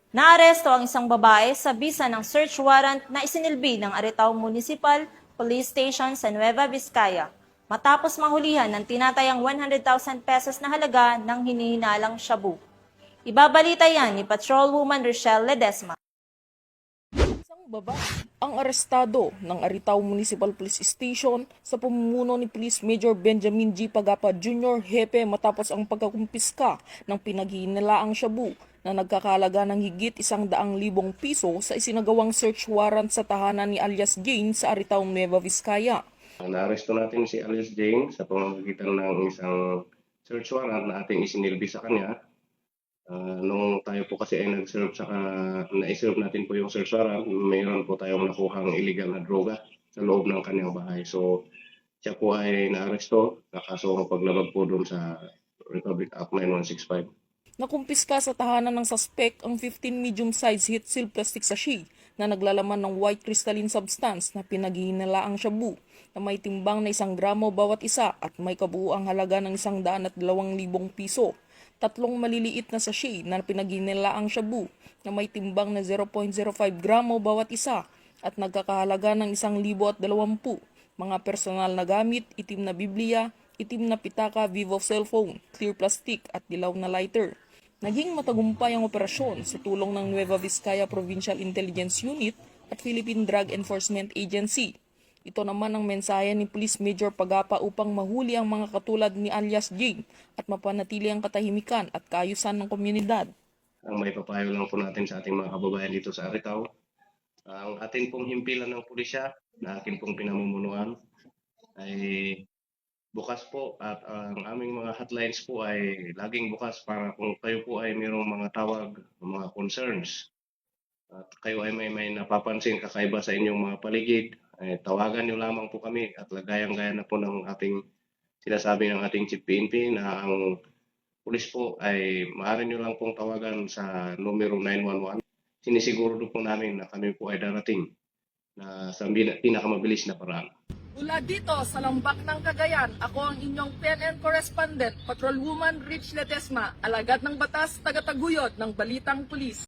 Naaresto ang isang babae sa bisa ng search warrant na isinilbi ng Aritao Municipal Police Station sa Nueva Vizcaya matapos mahulihan ng tinatayang 100,000 pesos na halaga ng hinihinalang shabu. Ibabalita yan ni Patrolwoman Rochelle Ledesma. Isang babae ang arestado ng Aritao Municipal Police Station sa pamumuno ni Police Major Benjamin G. Pagapa Jr. Hepe matapos ang pagkakumpiska ng pinaghihinalaang shabu na nagkakalaga ng higit 100,000 piso sa isinagawang search warrant sa tahanan ni alias Jane sa Aritao, Nueva Vizcaya. Naaresto natin si alias Jane sa pamamagitan ng isang search warrant na ating isinilbi sa kanya. Nung tayo po kasi ay na-serve natin po yung search warrant, mayroon po tayong nakuhang illegal na droga sa loob ng kanyang bahay. So, siya po ay naaresto, nakasong paglabag po doon sa Republic Act 9165. Nakumpiska sa tahanan ng suspect ang 15 medium-sized heat seal plastic sachet na naglalaman ng white crystalline substance na pinaghihinalaang shabu na may timbang na 1 gramo bawat isa at may kabuuang halaga ng 102,000 piso. 3 maliliit na sachet na pinaghihinalaang shabu na may timbang na 0.05 gramo bawat isa at nagkakahalaga ng 1,020. Mga personal na gamit, itim na Biblia, itim na pitaka, Vivo cellphone, clear plastic at dilaw na lighter. Naging matagumpay ang operasyon sa tulong ng Nueva Vizcaya Provincial Intelligence Unit at Philippine Drug Enforcement Agency. Ito naman ang mensahe ni Police Major Pagapa upang mahuli ang mga katulad ni alias Jane at mapanatili ang katahimikan at kaayusan ng komunidad. Ang may papayo lang po natin sa ating mga kababayan dito sa Aritao, ang ating pong himpilan ng pulisya na akin pong pinamumunuan ay bukas po at ang aming mga hotlines po ay laging bukas para kung kayo po ay mayroong mga tawag, mga concerns at kayo ay may napapansin kakaiba sa inyong mga paligid, ay tawagan niyo lamang po kami at lagayang-gaya na po ng ating sinasabi ng ating Chief PNP na ang pulis po ay maaari niyo lang pong tawagan sa numero 911. Sinisiguro po namin na kami po ay darating na sa pinakamabilis na paraan. Mula dito sa Lambak ng Cagayan, ako ang inyong PNN correspondent, Patrolwoman Rich Ledesma, alagad ng batas, tagataguyod ng Balitang Pulis.